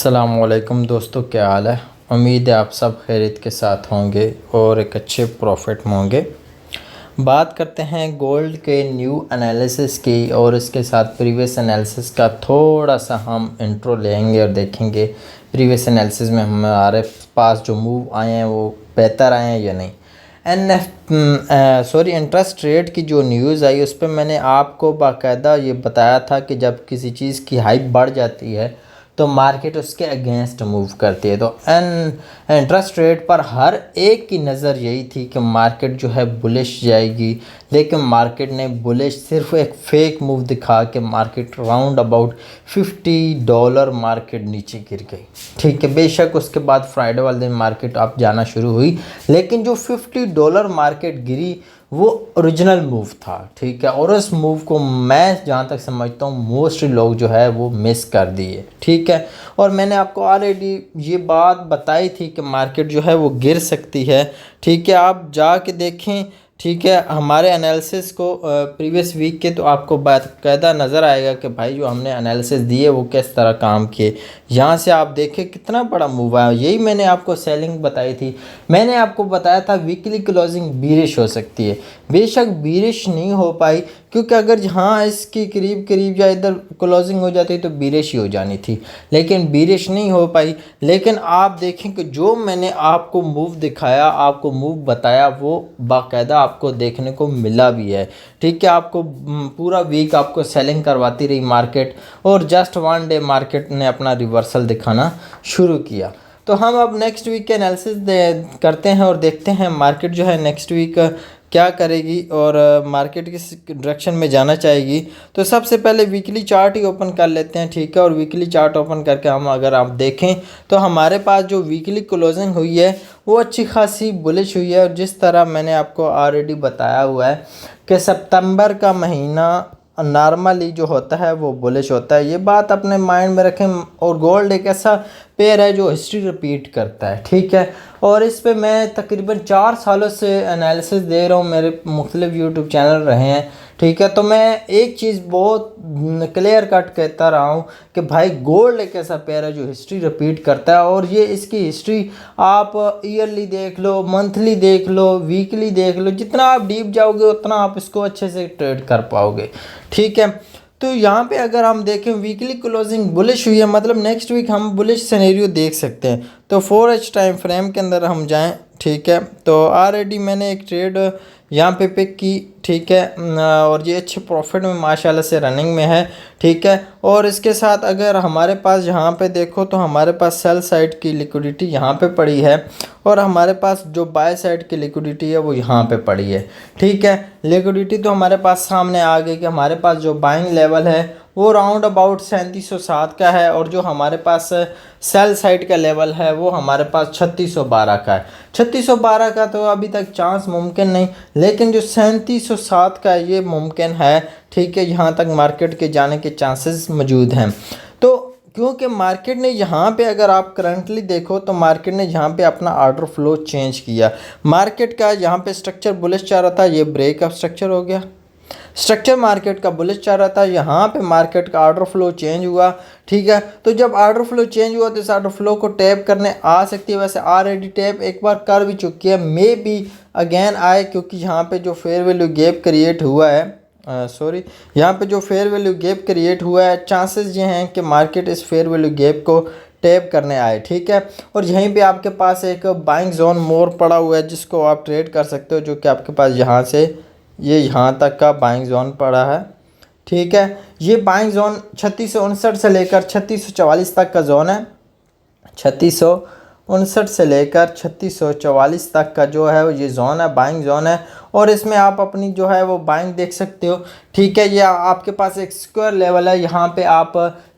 अस्सलामुअलैकुम दोस्तों, क्या हाल है। उम्मीद है आप सब खैरियत के साथ होंगे और एक अच्छे प्रॉफिट में होंगे। बात करते हैं गोल्ड के न्यू एनालिसिस की और इसके साथ प्रीवियस एनालिसिस का थोड़ा सा हम इंट्रो लेंगे और देखेंगे प्रीवियस एनालिसिस में हमारे पास जो मूव आए हैं वो बेहतर आए हैं या नहीं। इंटरेस्ट रेट की जो न्यूज़ आई उस पर मैंने आपको बाकायदा ये बताया था कि जब किसी चीज़ की हाइप बढ़ जाती है तो मार्केट उसके अगेंस्ट मूव करती है। तो इंटरेस्ट रेट पर हर एक की नज़र यही थी कि मार्केट जो है बुलिश जाएगी, लेकिन मार्केट ने बुलिश सिर्फ एक फेक मूव दिखा के मार्केट राउंड अबाउट $50 मार्केट नीचे गिर गई। ठीक है, बेशक उसके बाद फ्राइडे वाले दिन मार्केट अप जाना शुरू हुई, लेकिन जो $50 मार्केट गिरी वो ओरिजिनल मूव था। ठीक है, और उस मूव को मैं जहाँ तक समझता हूँ मोस्ट लोग जो है वो मिस कर दिए। ठीक है, और मैंने आपको ऑलरेडी ये बात बताई थी कि मार्केट जो है वो गिर सकती है। ठीक है, आप जाके देखें। ठीक है, हमारे एनालिसिस को प्रीवियस वीक के तो आपको बाकायदा नज़र आएगा कि भाई जो हमने एनालिसिस दिए वो किस तरह काम किए। यहाँ से आप देखें कितना बड़ा मूव आया। यही मैंने आपको सेलिंग बताई थी। मैंने आपको बताया था वीकली क्लोजिंग बीरिश हो सकती है। बेशक बीरिश नहीं हो पाई, क्योंकि अगर जहाँ इसकी करीब करीब या इधर क्लोजिंग हो जाती तो बीरिश ही हो जानी थी, लेकिन बीरिश नहीं हो पाई। लेकिन आप देखें कि जो मैंने आपको मूव दिखाया, आपको मूव बताया, वो बाकायदा आपको देखने को मिला भी है। ठीक है, आपको पूरा वीक आपको सेलिंग करवाती रही मार्केट, और जस्ट वन डे मार्केट ने अपना रिवर्सल दिखाना शुरू किया। तो हम अब नेक्स्ट वीक के एनालिसिस करते हैं और देखते हैं मार्केट जो है नेक्स्ट वीक क्या करेगी और मार्केट किस डायरेक्शन में जाना चाहेगी। तो सबसे पहले वीकली चार्ट ही ओपन कर लेते हैं। ठीक है, और वीकली चार्ट ओपन करके हम अगर आप देखें तो हमारे पास जो वीकली क्लोजिंग हुई है वो अच्छी खासी बुलिश हुई है। और जिस तरह मैंने आपको ऑलरेडी बताया हुआ है कि सितंबर का महीना नॉर्मली जो होता है वो बुलिश होता है, ये बात अपने माइंड में रखें। और गोल्ड एक ऐसा पेयर है जो हिस्ट्री रिपीट करता है। ठीक है, और इस पे मैं तकरीबन 4 सालों से एनालिसिस दे रहा हूँ, मेरे मुख्तलिफ यूट्यूब चैनल रहे हैं। ठीक है, तो मैं एक चीज़ बहुत क्लियर कट कहता रहा हूँ कि भाई गोल्ड एक ऐसा पेयर है जो हिस्ट्री रिपीट करता है। और ये इसकी हिस्ट्री आप ईयरली देख लो, मंथली देख लो, वीकली देख लो, जितना आप डीप जाओगे उतना आप इसको अच्छे से ट्रेड कर पाओगे। ठीक है, तो यहाँ पे अगर हम देखें वीकली क्लोजिंग बुलिश हुई है, मतलब नेक्स्ट वीक हम बुलिश सिनेरियो देख सकते हैं। तो 4H टाइम फ्रेम के अंदर हम जाएं। ठीक है, तो ऑलरेडी मैंने एक ट्रेड यहाँ पे पिक की। ठीक है, और ये अच्छे प्रॉफिट में माशाल्लाह से रनिंग में है। ठीक है, और इसके साथ अगर हमारे पास यहाँ पे देखो तो हमारे पास सेल साइड की लिक्विडिटी यहाँ पे पड़ी है, और हमारे पास जो बाय साइड की लिक्विडिटी है वो यहाँ पे पड़ी है। ठीक है, लिक्विडिटी तो हमारे पास सामने आ गई कि हमारे पास जो बाइंग लेवल है वो राउंड अबाउट 3707 का है, और जो हमारे पास सेल साइड का लेवल है वो हमारे पास 3612 का है। 3612 का तो अभी तक चांस मुमकिन नहीं, लेकिन जो 3707 का ये मुमकिन है। ठीक है, यहाँ तक मार्केट के जाने के चांसेस मौजूद हैं। तो क्योंकि मार्केट ने यहाँ पे अगर आप करंटली देखो तो मार्केट ने यहाँ पे अपना ऑर्डर फ्लो चेंज किया। मार्केट का यहाँ पे स्ट्रक्चर बुलिश चाह रहा था, ये ब्रेक अप स्ट्रक्चर हो गया। स्ट्रक्चर मार्केट का बुलिश चाह रहा था, यहाँ पे मार्केट का ऑर्डर फ्लो चेंज हुआ। ठीक है, तो जब ऑर्डर फ्लो चेंज हुआ तो इस ऑर्डर फ्लो को टैप करने आ सकती है। वैसे ऑलरेडी टैप एक बार कर भी चुकी है, मे बी अगेन आए, क्योंकि यहाँ पे जो फेयर वैल्यू गैप क्रिएट हुआ है यहाँ पे जो फेयर वैल्यू गैप क्रिएट हुआ है, चांसेस ये हैं कि मार्केट इस फेयर वैल्यू गैप को टैप करने आए। ठीक है, और यहीं पे आपके पास एक बाइंग जोन मोर पड़ा हुआ है जिसको आप ट्रेड कर सकते हो, जो कि आपके पास यहाँ से ये यहाँ तक का बाइंग जोन पड़ा है। ठीक है, ये बाइंग जोन 3659 से लेकर 3644 तक का जोन है। 3659 से लेकर 3644 तक का जो है ये जोन है, बाइंग जोन है, और इसमें आप अपनी जो है वो बाइंग देख सकते हो। ठीक है, ये आपके पास एक स्क्वायर लेवल है, यहाँ पे आप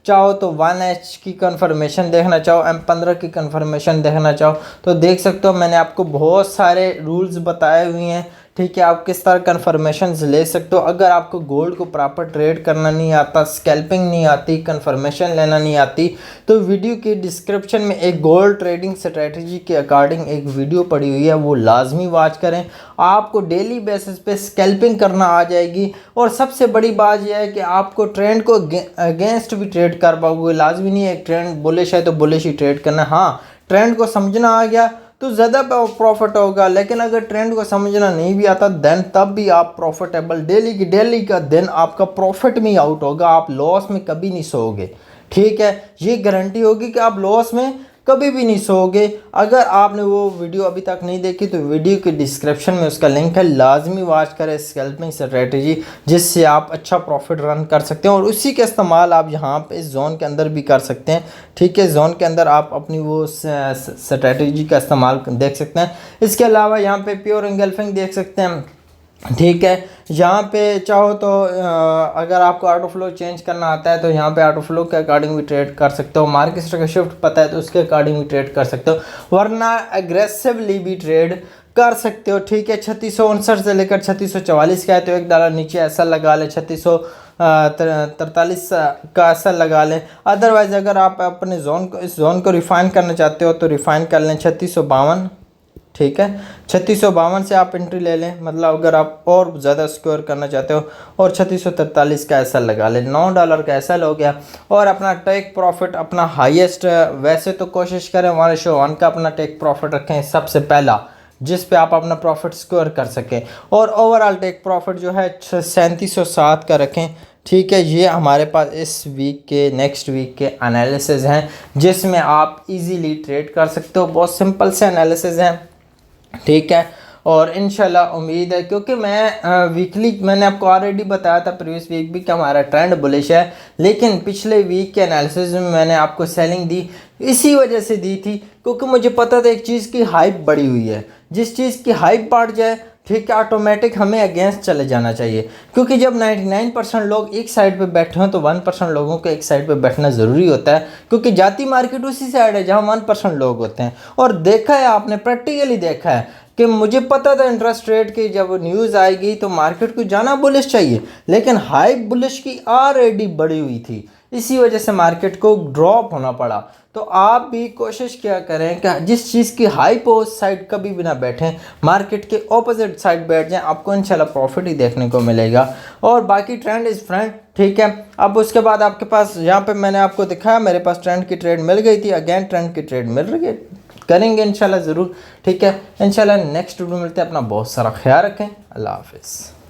चाहो तो 1H की कन्फर्मेशन देखना चाहो, M15 की कन्फर्मेशन देखना चाहो तो देख सकते हो। मैंने आपको बहुत सारे रूल्स बताए हुए हैं। ठीक है, आप किस तरह कन्फर्मेशन ले सकते हो। अगर आपको गोल्ड को प्रॉपर ट्रेड करना नहीं आता, स्कैल्पिंग नहीं आती, कन्फर्मेशन लेना नहीं आती, तो वीडियो के डिस्क्रिप्शन में एक गोल्ड ट्रेडिंग स्ट्रेटजी के अकॉर्डिंग एक वीडियो पड़ी हुई है, वो लाजमी वॉच करें। आपको डेली बेसिस पे स्कैल्पिंग करना आ जाएगी। और सबसे बड़ी बात यह है कि आपको ट्रेंड को अगेंस्ट भी ट्रेड कर पाओगे। लाजमी नहीं है एक ट्रेंड बुलिश है तो बुलिश ही ट्रेड करना। हाँ, ट्रेंड को समझना आ गया तो ज़्यादा प्रॉफिट होगा, लेकिन अगर ट्रेंड को समझना नहीं भी आता देन तब भी आप प्रॉफिटेबल, डेली का दिन आपका प्रॉफिट में ही आउट होगा, आप लॉस में कभी नहीं सोओगे। ठीक है, ये गारंटी होगी कि आप लॉस में कभी भी नहीं सोओगे। अगर आपने वो वीडियो अभी तक नहीं देखी तो वीडियो के डिस्क्रिप्शन में उसका लिंक है, लाजमी वॉच करें स्कैल्पिंग स्ट्रेटजी, जिससे आप अच्छा प्रॉफिट रन कर सकते हैं और उसी का इस्तेमाल आप यहाँ पे इस जोन के अंदर भी कर सकते हैं। ठीक है, जोन के अंदर आप अपनी वो स्ट्रेटजी का इस्तेमाल देख सकते हैं। इसके अलावा यहाँ पे प्योर एंगल्फिंग देख सकते हैं। ठीक है, यहाँ पे चाहो तो अगर आपको ऑटो फ्लो चेंज करना आता है तो यहाँ पे ऑटो फ्लो के अकॉर्डिंग भी ट्रेड कर सकते हो। मार्केट का शिफ्ट पता है तो उसके अकॉर्डिंग भी ट्रेड कर सकते हो, वरना एग्रेसिवली भी ट्रेड कर सकते हो। ठीक है, 3659 से लेकर 3644 का है तो $1 नीचे ऐसा लगा ले, 3643 का ऐसा लगा लें। अदरवाइज़ अगर आप अपने जोन को, इस जोन को रिफ़ाइन करना चाहते हो तो रिफ़ाइन कर लें 3652। ठीक है, 3652 से आप एंट्री ले लें, मतलब अगर आप और ज़्यादा स्क्योर करना चाहते हो, और 3643 का ऐसा लगा लें, $9 का ऐसा हो गया। और अपना टेक प्रॉफिट अपना हाईएस्ट, वैसे तो कोशिश करें 1:1 का अपना टेक प्रॉफिट रखें सबसे पहला, जिस पे आप अपना प्रॉफिट स्क्योर कर सकें। और ओवरऑल टेक प्रॉफिट जो है 3707 का रखें। ठीक है, ये हमारे पास इस वीक के, नेक्स्ट वीक के एनालिसिस हैं जिसमें आप इजीली ट्रेड कर सकते हो। बहुत सिंपल से एनालिसिस हैं। ठीक है, और इंशाल्लाह उम्मीद है, क्योंकि मैं वीकली, मैंने आपको ऑलरेडी बताया था प्रीवियस वीक भी कि हमारा ट्रेंड बुलिश है, लेकिन पिछले वीक के एनालिसिस में मैंने आपको सेलिंग दी, इसी वजह से दी थी क्योंकि मुझे पता था एक चीज़ की हाइप बढ़ी हुई है। जिस चीज़ की हाइप बढ़ जाए, ठीक है, ऑटोमेटिक हमें अगेंस्ट चले जाना चाहिए, क्योंकि जब 99% लोग एक साइड पे बैठे हों तो 1% लोगों को एक साइड पे बैठना ज़रूरी होता है, क्योंकि जाती मार्केट उसी साइड है जहाँ 1% लोग होते हैं। और देखा है आपने, प्रैक्टिकली देखा है कि मुझे पता था इंटरेस्ट रेट की जब न्यूज़ आएगी तो मार्केट को जाना बुलिश चाहिए, लेकिन हाइप बुलिश की ऑलरेडी बढ़ी हुई थी, इसी वजह से मार्केट को ड्रॉप होना पड़ा। तो आप भी कोशिश क्या करें कि जिस चीज़ की हाइप हो उस साइड कभी भी ना बैठें, मार्केट के ऑपोजिट साइड बैठ जाएं, आपको इंशाल्लाह प्रॉफिट ही देखने को मिलेगा। और बाकी ट्रेंड इज़ फ्रेंड। ठीक है, अब उसके बाद आपके पास, यहाँ पे मैंने आपको दिखाया मेरे पास ट्रेंड की ट्रेड मिल गई थी, अगेन ट्रेंड की ट्रेड मिल रही है, करेंगे इंशाल्लाह ज़रूर। ठीक है, इंशाल्लाह नेक्स्ट वीडियो मिलते हैं। अपना बहुत सारा ख्याल रखें। अल्लाह हाफिज़।